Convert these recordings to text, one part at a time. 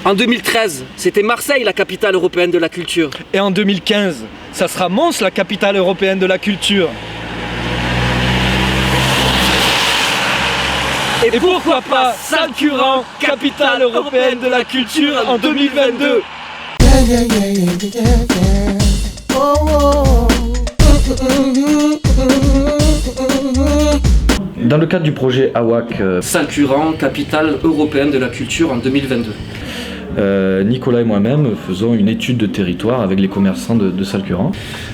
En 2013, c'était Marseille la capitale européenne de la culture. Et en 2015, ça sera Mons la capitale européenne de la culture. Et pourquoi pas Salcuran, capitale européenne de la culture en 2022. Dans le cadre du projet AWAC, Salcuran, capitale européenne de la culture en 2022. Nicolas et moi-même faisons une étude de territoire avec les commerçants de Salcuran.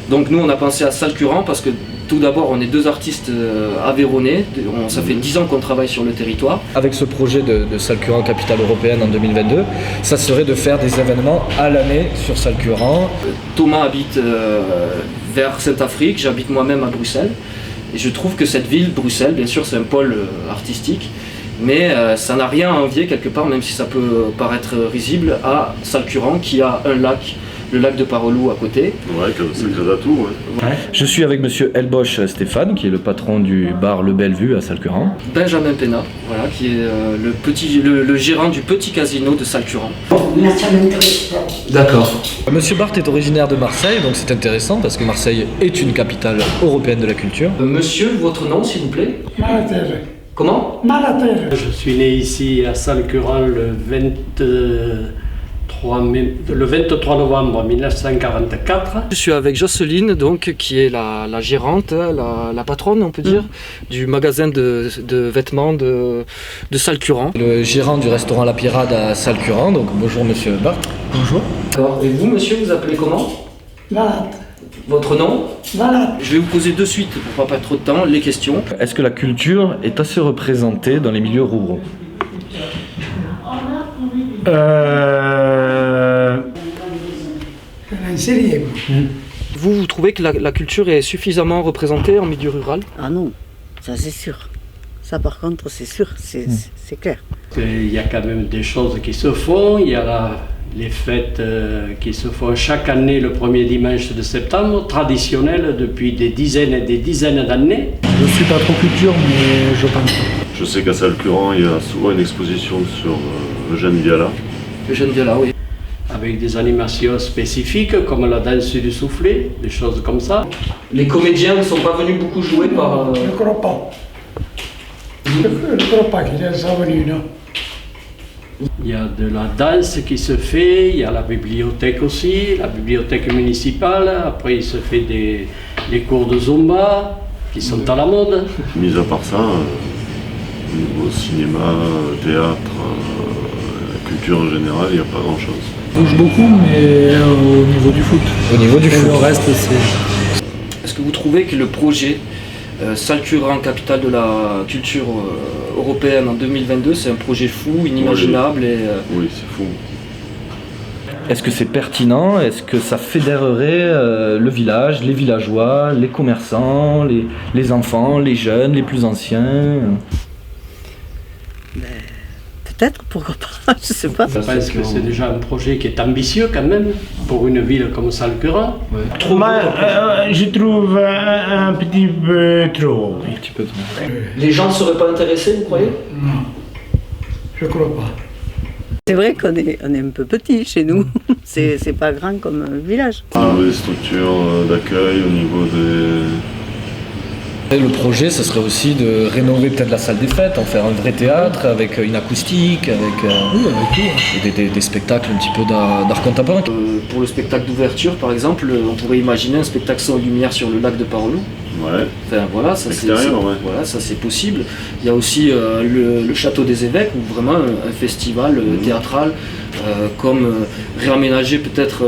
Donc nous on a pensé à Salcuran parce que tout d'abord on est deux artistes aveyronnais, ça fait 10 ans qu'on travaille sur le territoire. Avec ce projet de Salcuran capitale européenne en 2022, ça serait de faire des événements à l'année sur Salcuran. Thomas habite vers Saint-Afrique, j'habite moi-même à Bruxelles. Et je trouve que cette ville, Bruxelles, bien sûr c'est un pôle artistique, mais ça n'a rien à envier quelque part, même si ça peut paraître risible, à Salcuran qui a un lac, le lac de Parolou à côté. Ouais, c'est un atout, ouais. Je suis avec monsieur Elbosch Stéphane, qui est le patron du bar Le Bellevue à Salcuran. Benjamin Pena, voilà, qui est le gérant du petit casino de Salcuran. D'accord. Monsieur Barthes est originaire de Marseille, donc c'est intéressant parce que Marseille est une capitale européenne de la culture. Monsieur, votre nom s'il vous plaît? Malaterre. Comment? Malaterre. Je suis né ici à Salcuran le 23 novembre 1944. Je suis avec Jocelyne, donc, qui est la gérante, la patronne, on peut dire, du magasin de vêtements de Salcuran. Le gérant du restaurant La Pirade à Salcuran, donc bonjour monsieur Barthes. Bonjour. Alors, et vous, monsieur, vous appelez comment? Malade. Votre nom? Malade. Je vais vous poser de suite, pour pas perdre trop de temps, les questions. Est-ce que la culture est assez représentée dans les milieux ruraux? Vous trouvez que la culture est suffisamment représentée en milieu rural? Ah non, ça c'est sûr. Ça par contre c'est sûr, c'est clair. Il y a quand même des choses qui se font, il y a les fêtes qui se font chaque année le premier dimanche de septembre, traditionnelles depuis des dizaines et des dizaines d'années. Je suis pas trop culture, mais je pense. Je sais qu'à Salcuran, il y a souvent une exposition sur Eugène Viala. Eugène Viala, oui. Avec des animations spécifiques comme la danse du soufflet, des choses comme ça. Les comédiens ne sont pas venus beaucoup jouer par... Je ne crois pas. Je ne crois pas qu'ils soient venus, non. Il y a de la danse qui se fait, il y a la bibliothèque aussi, la bibliothèque municipale. Après, il se fait des cours de Zumba qui sont à la mode. Mis à part ça, au niveau cinéma, théâtre, la culture en général, il n'y a pas grand-chose. Je bouge beaucoup, mais au niveau du foot. Au niveau du foot. Le reste, c'est... Est-ce que vous trouvez que le projet Salcuran, capitale de la culture européenne en 2022, c'est un projet fou, inimaginable Oui, c'est fou. Est-ce que c'est pertinent? Est-ce que ça fédérerait le village, les villageois, les commerçants, les enfants, les jeunes, les plus anciens? Peut-être, pourquoi pas, je sais pas. Je pense que c'est déjà un projet qui est ambitieux quand même, pour une ville comme Salcuran. Je trouve un petit peu trop. Un petit peu trop. Les gens ne seraient pas intéressés, vous croyez? Non, je ne crois pas. C'est vrai qu'on est un peu petit chez nous. C'est pas grand comme village. Au niveau des structures d'accueil, au niveau des... Et le projet, ce serait aussi de rénover peut-être la salle des fêtes, en faire un vrai théâtre avec une acoustique, avec des spectacles un petit peu d'art contemporain. Pour le spectacle d'ouverture, par exemple, on pourrait imaginer un spectacle sans lumière sur le lac de Parolou. Ouais. Enfin voilà, ça Extérieur, ça c'est possible. Il y a aussi le château des évêques, où vraiment un festival théâtral, comme réaménager peut-être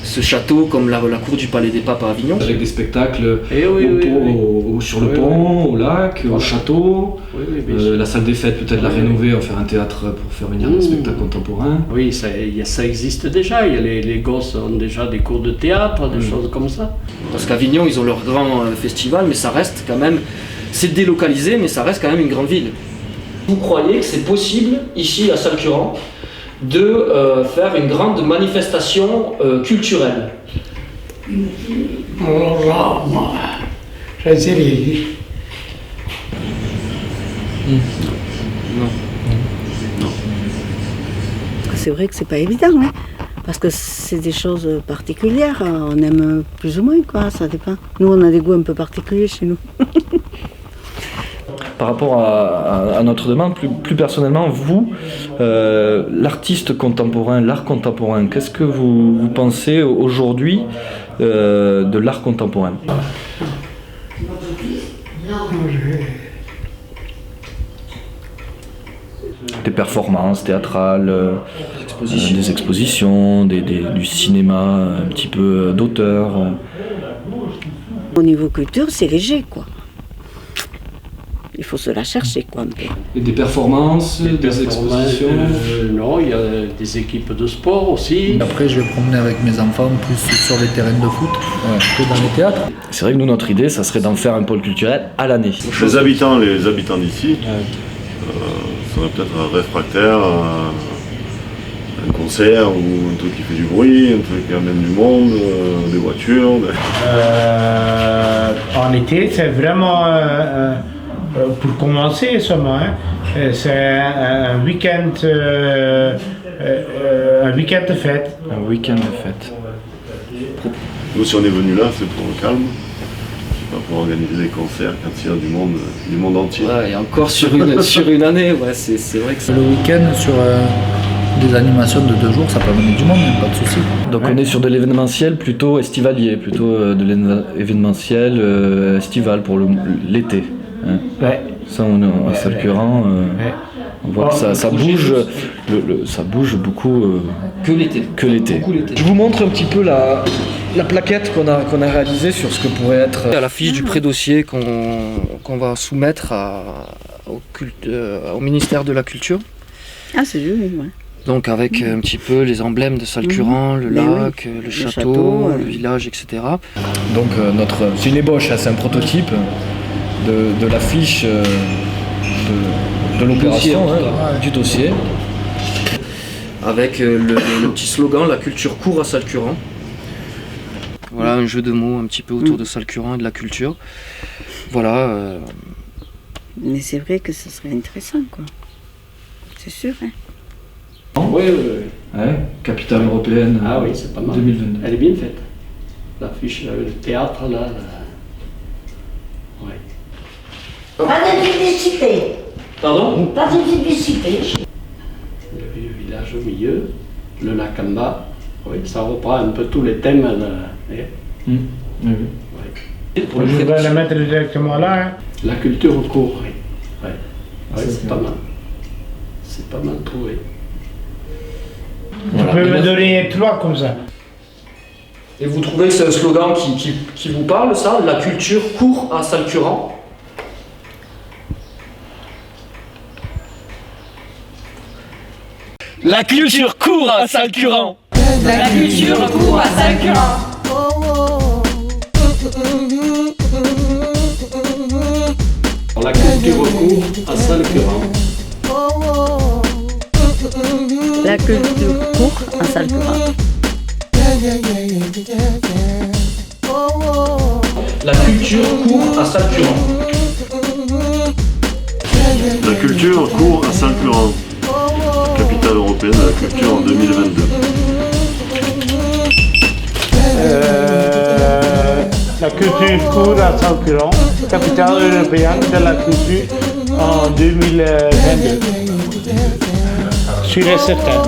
ce château comme la cour du Palais des Papes à Avignon. Avec des spectacles sur le Oui, pont, au lac, au château. bien sûr. La salle des fêtes, peut-être la rénover, en faire un théâtre pour faire venir des spectacles contemporains. Oui, ça existe déjà. Il y a les gosses ont déjà des cours de théâtre, des choses comme ça. Parce qu'Avignon, ils ont leur grand festival, mais ça reste quand même... C'est délocalisé, mais ça reste quand même une grande ville. Vous croyez que c'est possible, ici à Salcuran, de faire une grande manifestation culturelle? Alors là, moi, je ne sais rien. Non. c'est vrai que c'est pas évident, hein, parce que c'est des choses particulières. On aime plus ou moins, quoi, ça dépend. Nous, on a des goûts un peu particuliers chez nous. Par rapport à notre demande, plus personnellement, vous, l'artiste contemporain, l'art contemporain, qu'est-ce que vous pensez aujourd'hui de l'art contemporain ? Des performances théâtrales, des expositions, du cinéma, un petit peu d'auteur. Au niveau culture, c'est léger, quoi. Il faut se la chercher, quoi, un peu. Et des performances, des expositions. Non, il y a des équipes de sport aussi. Après, je vais promener avec mes enfants plus sur les terrains de foot que dans les théâtres. C'est vrai que nous, notre idée, ça serait d'en faire un pôle culturel à l'année. Les habitants d'ici seraient peut-être réfractaires à un concert ou un truc qui fait du bruit, un truc qui amène du monde, des voitures. En été, c'est vraiment, pour commencer seulement, hein, c'est un week-end de fête. Un week-end de fête. Nous, si on est venu là, c'est pour le calme. C'est pas pour organiser des concerts quand il y a du monde entier. Ouais, et encore sur une année, ouais, c'est vrai que ça... Le week-end, sur des animations de 2 jours, ça peut amener du monde, pas de souci. Donc on est sur de l'événementiel plutôt estivalier, plutôt de l'événementiel estival pour l'été. Hein. Ouais. Ça, on à Salcuran, on voit que ça bouge, ça bouge beaucoup. Que l'été. Beaucoup l'été. Je vous montre un petit peu la plaquette qu'on a réalisée sur ce que pourrait être... À la fiche du pré-dossier qu'on va soumettre au ministère de la Culture. Ah, c'est joli, ouais. Donc avec un petit peu les emblèmes de Salcuran, le lac, le château, le village, etc. Donc c'est une ébauche, hein, c'est un prototype de l'affiche de l'opération, du dossier. Avec le petit slogan, la culture court à Salcuran. Voilà, un jeu de mots un petit peu autour de Salcuran et de la culture. Voilà. Mais c'est vrai que ce serait intéressant, quoi. C'est sûr, hein. Oui. Ouais, capitale européenne. Ah oui, c'est pas mal. 2022. Elle est bien faite. L'affiche, le théâtre, là. Ouais. Pas de publicité. Pardon ? Pas de publicité. Le vieux village au milieu, le lac en bas. Oui, ça reprend un peu tous les thèmes. Oui. Je vais la mettre directement là. Hein. La culture court, oui. C'est pas mal. C'est pas mal trouvé. Tu peux me donner 3 comme ça. Et vous trouvez que c'est un slogan qui vous parle, ça ? La culture court à Salcuran ? La culture court à Salcuran. La culture court à Salcuran. La culture court à Salcuran. La culture court à Salcuran. La culture court à Salcuran. La culture court à Salcuran, capitale européenne de la culture en 2022. La culture court à Salcuran, capitale européenne de la culture en 2022. Sûr et certain.